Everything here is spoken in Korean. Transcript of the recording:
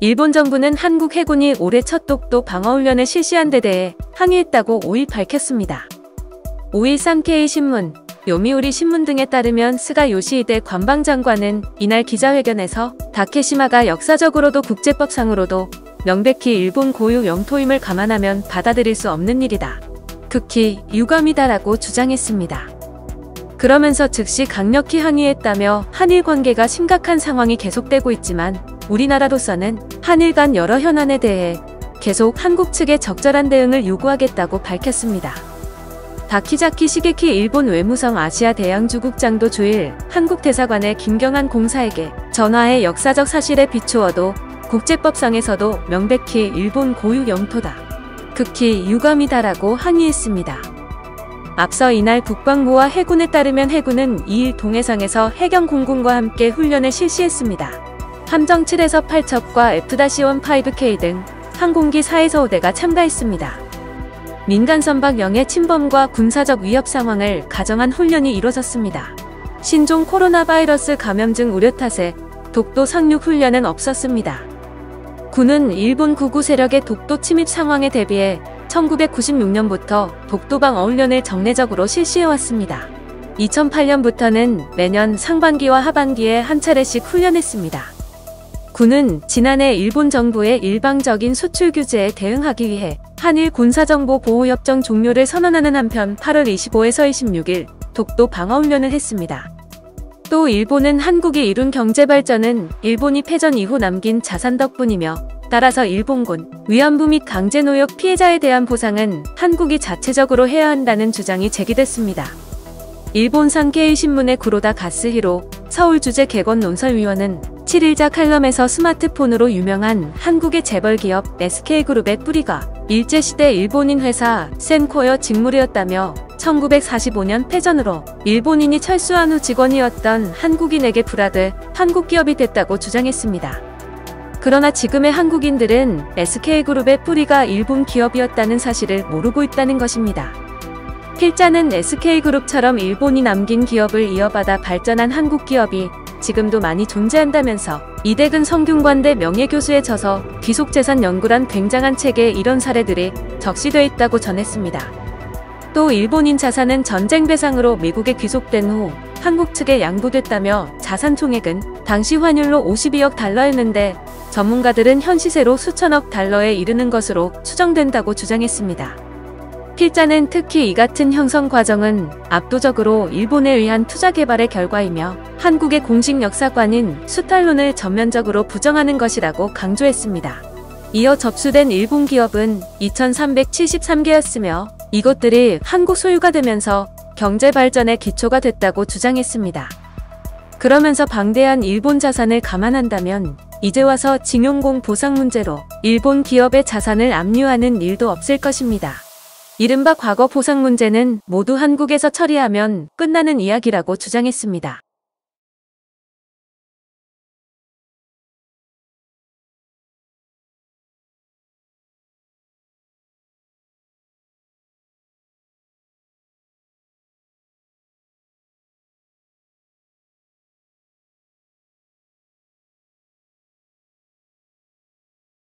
일본 정부는 한국 해군이 올해 첫 독도 방어훈련을 실시한 데 대해 항의했다고 5일 밝혔습니다. 5일 산케이 신문, 요미우리 신문 등에 따르면 스가 요시히데 관방장관은 이날 기자회견에서 다케시마가 역사적으로도 국제법상으로도 명백히 일본 고유 영토임을 감안하면 받아들일 수 없는 일이다. 극히 유감이다라고 주장했습니다. 그러면서 즉시 강력히 항의했다며 한일 관계가 심각한 상황이 계속되고 있지만 우리나라로서는 한일 간 여러 현안에 대해 계속 한국 측에 적절한 대응을 요구하겠다고 밝혔습니다. 다키자키 시게키 일본 외무성 아시아 대양주국장도 주일 한국 대사관의 김경한 공사에게 전화해 역사적 사실에 비추어도 국제법상에서도 명백히 일본 고유 영토다. 극히 유감이다라고 항의했습니다. 앞서 이날 국방부와 해군에 따르면 해군은 2일 동해상에서 해경 공군과 함께 훈련을 실시했습니다. 함정 7에서 8척과 F-15K 등 항공기 4에서 5대가 참가했습니다. 민간 선박 영해 침범과 군사적 위협 상황을 가정한 훈련이 이뤄졌습니다. 신종 코로나 바이러스 감염증 우려 탓에 독도 상륙 훈련은 없었습니다. 군은 일본 구구 세력의 독도 침입 상황에 대비해 1996년부터 독도 방어 훈련을 정례적으로 실시해왔습니다. 2008년부터는 매년 상반기와 하반기에 한 차례씩 훈련했습니다. 군은 지난해 일본 정부의 일방적인 수출 규제에 대응하기 위해 한일 군사정보보호협정 종료를 선언하는 한편 8월 25에서 26일 독도 방어훈련을 했습니다. 또 일본은 한국이 이룬 경제발전은 일본이 패전 이후 남긴 자산 덕분이며 따라서 일본군 위안부 및 강제노역 피해자에 대한 보상은 한국이 자체적으로 해야 한다는 주장이 제기됐습니다. 일본 산케이 신문의 구로다 가스히로 서울주재 개건 논설위원은 7일자 칼럼에서 스마트폰으로 유명한 한국의 재벌기업 SK그룹의 뿌리가 일제시대 일본인 회사 센코어 직물이었다며 1945년 패전으로 일본인이 철수한 후 직원이었던 한국인에게 불화돼 한국 기업이 됐다고 주장했습니다. 그러나 지금의 한국인들은 SK그룹의 뿌리가 일본 기업이었다는 사실을 모르고 있다는 것입니다. 필자는 SK그룹처럼 일본이 남긴 기업을 이어받아 발전한 한국 기업이 지금도 많이 존재한다면서 이대근 성균관대 명예교수에 져서 귀속재산 연구란 굉장한 책에 이런 사례들이 적시돼 있다고 전했습니다. 또 일본인 자산은 전쟁 배상으로 미국에 귀속된 후 한국 측에 양도됐다며 자산 총액은 당시 환율로 52억 달러였는데 전문가들은 현 시세로 수천억 달러에 이르는 것으로 추정된다고 주장했습니다. 필자는 특히 이 같은 형성 과정은 압도적으로 일본에 의한 투자 개발의 결과이며 한국의 공식 역사관인 수탈론을 전면적으로 부정하는 것이라고 강조했습니다. 이어 접수된 일본 기업은 2373개였으며 이것들이 한국 소유가 되면서 경제 발전의 기초가 됐다고 주장했습니다. 그러면서 방대한 일본 자산을 감안한다면 이제 와서 징용공 보상 문제로 일본 기업의 자산을 압류하는 일도 없을 것입니다. 이른바 과거 보상 문제는 모두 한국에서 처리하면 끝나는 이야기라고 주장했습니다.